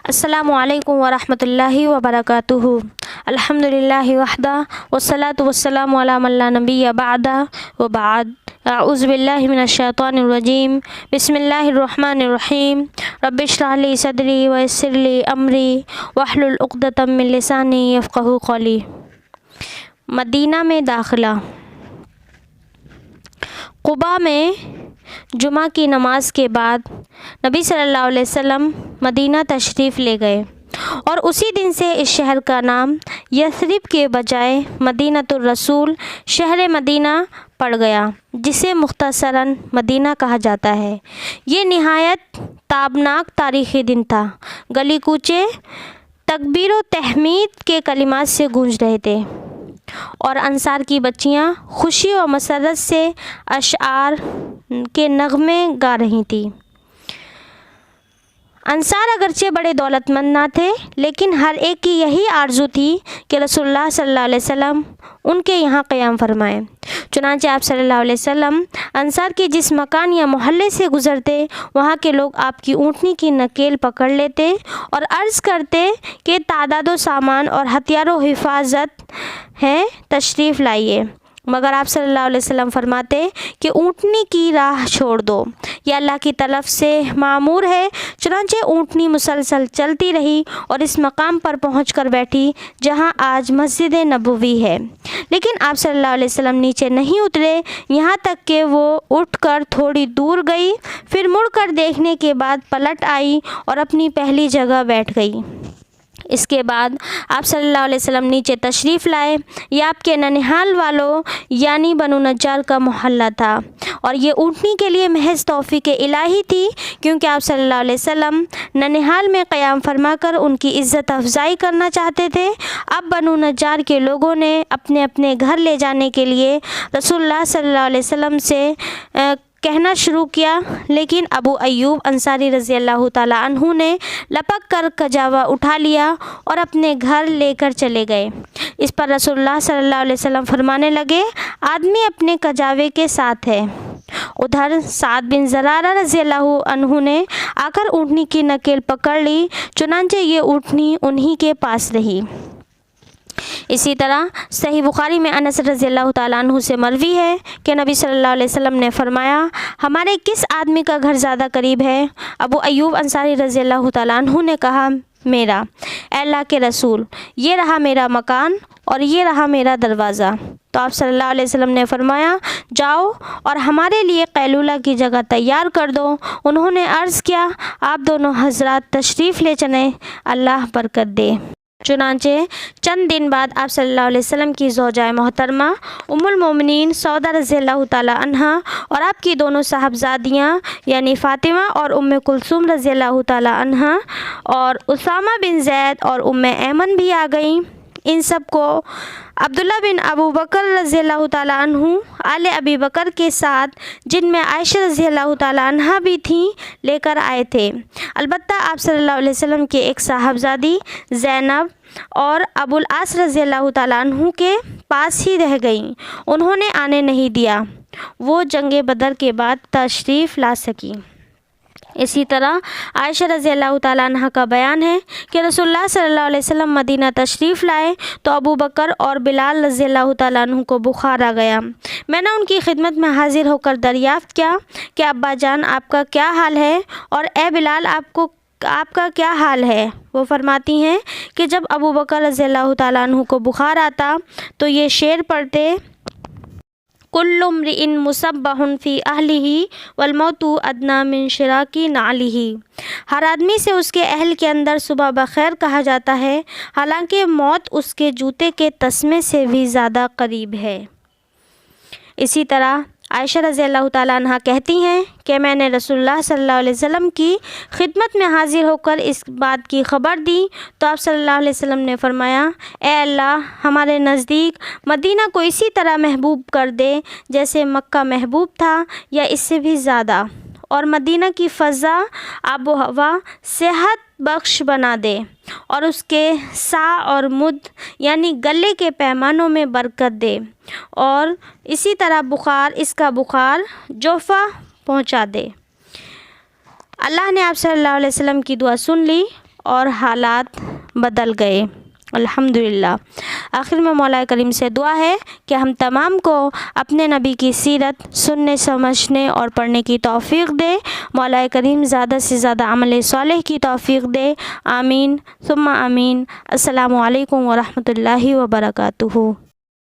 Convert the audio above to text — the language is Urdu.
السلام علیکم ورحمۃ اللہ وبرکاتہ۔ الحمدللہ وحدہ والصلاۃ والسلام علی من لا نبی بعدہ وبعد۔ اعوذ باللہ من الشیطان الرجیم، بسم اللہ الرحمن الرحیم۔ رب اشرح لی صدری ویسر لی امری واحلل عقدۃ من لسانی یفقہوا قولی۔ مدینہ میں داخلہ۔ قباء میں جمعہ کی نماز کے بعد نبی صلی اللہ علیہ وسلم مدینہ تشریف لے گئے، اور اسی دن سے اس شہر کا نام یثرب کے بجائے مدینۃ الرسول شہر مدینہ پڑ گیا، جسے مختصراً مدینہ کہا جاتا ہے۔ یہ نہایت تابناک تاریخی دن تھا۔ گلی کوچے تکبیر و تحمید کے کلمات سے گونج رہے تھے، اور انصار کی بچیاں خوشی و مسرت سے اشعار کے نغمے گا رہی تھیں۔ انصار اگرچہ بڑے دولت مند نہ تھے، لیکن ہر ایک کی یہی آرزو تھی کہ رسول اللہ صلی اللہ علیہ وسلم ان کے یہاں قیام فرمائیں۔ چنانچہ آپ صلی اللہ علیہ وسلم انصار کے جس مکان یا محلے سے گزرتے، وہاں کے لوگ آپ کی اونٹنی کی نکیل پکڑ لیتے اور عرض کرتے کہ تعداد و سامان اور ہتھیار و حفاظت ہے، تشریف لائیے، مگر آپ صلی اللہ علیہ وسلم فرماتے کہ اونٹنی کی راہ چھوڑ دو، یہ اللہ کی طرف سے معمور ہے۔ چنانچہ اونٹنی مسلسل چلتی رہی اور اس مقام پر پہنچ کر بیٹھی جہاں آج مسجد نبوی ہے، لیکن آپ صلی اللہ علیہ وسلم نیچے نہیں اترے، یہاں تک کہ وہ اٹھ کر تھوڑی دور گئی، پھر مڑ کر دیکھنے کے بعد پلٹ آئی اور اپنی پہلی جگہ بیٹھ گئی۔ اس کے بعد آپ صلی اللہ علیہ وسلم نیچے تشریف لائے۔ یہ آپ کے ننہال والوں یعنی بنو نجار کا محلہ تھا، اور یہ اونٹنی کے لیے محض توفیق الہی تھی، کیونکہ آپ صلی اللہ علیہ وسلم ننہال میں قیام فرما کر ان کی عزت افزائی کرنا چاہتے تھے۔ اب بنو نجار کے لوگوں نے اپنے اپنے گھر لے جانے کے لیے رسول اللہ صلی اللہ علیہ وسلم سے کہنا شروع کیا، لیکن ابو ایوب انصاری رضی اللہ تعالیٰ عنہ نے لپک کر کجاوا اٹھا لیا اور اپنے گھر لے کر چلے گئے۔ اس پر رسول اللہ صلی اللہ علیہ وسلم فرمانے لگے، آدمی اپنے کجاوے کے ساتھ ہے۔ ادھر سعد بن زرارہ رضی اللہ عنہ نے آ کر اونٹنی کی نکیل پکڑ لی، چنانچہ یہ اونٹنی انہی کے پاس رہی۔ اسی طرح صحیح بخاری میں انس رضی اللہ تعالیٰ عنہ سے مروی ہے کہ نبی صلی اللہ علیہ وسلم نے فرمایا، ہمارے کس آدمی کا گھر زیادہ قریب ہے؟ ابو ایوب انصاری رضی اللہ تعالیٰ عنہ نے کہا، میرا۔ اے اللہ کے رسول، یہ رہا میرا مکان اور یہ رہا میرا دروازہ۔ تو آپ صلی اللہ علیہ وسلم نے فرمایا، جاؤ اور ہمارے لیے قیلولہ کی جگہ تیار کر دو۔ انہوں نے عرض کیا، آپ دونوں حضرات تشریف لے چلیں، اللہ برکت دے۔ چنانچہ چند دن بعد آپ صلی اللہ علیہ وسلم کی زوجہ محترمہ ام المومنین سودا رضی اللہ تعالیٰ عنہا اور آپ کی دونوں صاحبزادیاں یعنی فاطمہ اور ام کلثوم رضی اللہ تعالیٰ عنہا اور اسامہ بن زید اور ام ایمن بھی آ گئیں۔ ان سب کو عبداللہ بن ابو بکر رضی اللہ تعالیٰ عنہ آل ابی بکر کے ساتھ، جن میں عائشہ رضی اللہ تعالیٰ عنہا بھی تھیں، لے کر آئے تھے۔ البتہ آپ صلی اللہ علیہ وسلم کے ایک صاحبزادی زینب اور ابو العاص رضی اللہ تعالیٰ عنہ کے پاس ہی رہ گئیں، انہوں نے آنے نہیں دیا، وہ جنگ بدر کے بعد تشریف لا سکیں۔ اسی طرح عائشہ رضی اللہ تعالیٰ عنہ کا بیان ہے کہ رسول اللہ صلی اللہ علیہ وسلم مدینہ تشریف لائے تو ابو بکر اور بلال رضی اللہ تعالیٰ عنہ کو بخار آ گیا۔ میں نے ان کی خدمت میں حاضر ہو کر دریافت کیا کہ ابا جان، آپ کا کیا حال ہے، اور اے بلال، آپ کا کیا حال ہے؟ وہ فرماتی ہیں کہ جب ابو بکر رضی اللہ تعالیٰ عنہ کو بخار آتا تو یہ شعر پڑھتے، کل امرئ مصبح فی اہلہ والموت ادنیٰ من شراک نعلہ۔ ہر آدمی سے اس کے اہل کے اندر صبح بخیر کہا جاتا ہے، حالانکہ موت اس کے جوتے کے تسمے سے بھی زیادہ قریب ہے۔ اسی طرح عائشہ رضی اللہ تعالیٰ عنہ کہتی ہیں کہ میں نے رسول اللہ صلی اللہ علیہ وسلم کی خدمت میں حاضر ہو کر اس بات کی خبر دی تو آپ صلی اللہ علیہ وسلم نے فرمایا، اے اللہ، ہمارے نزدیک مدینہ کو اسی طرح محبوب کر دے جیسے مکہ محبوب تھا یا اس سے بھی زیادہ، اور مدینہ کی فضا، آب و ہوا صحت بخش بنا دے، اور اس کے سا اور مد یعنی گلے کے پیمانوں میں برکت دے، اور اسی طرح اس کا بخار جوفہ پہنچا دے۔ اللہ نے آپ صلی اللہ علیہ وسلم کی دعا سن لی اور حالات بدل گئے الحمدللہ۔ آخر میں مولا کریم سے دعا ہے کہ ہم تمام کو اپنے نبی کی سیرت سننے، سمجھنے اور پڑھنے کی توفیق دے۔ مولا کریم زیادہ سے زیادہ عمل صالح کی توفیق دے، آمین ثم آمین۔ السلام علیکم ورحمۃ اللہ وبرکاتہ۔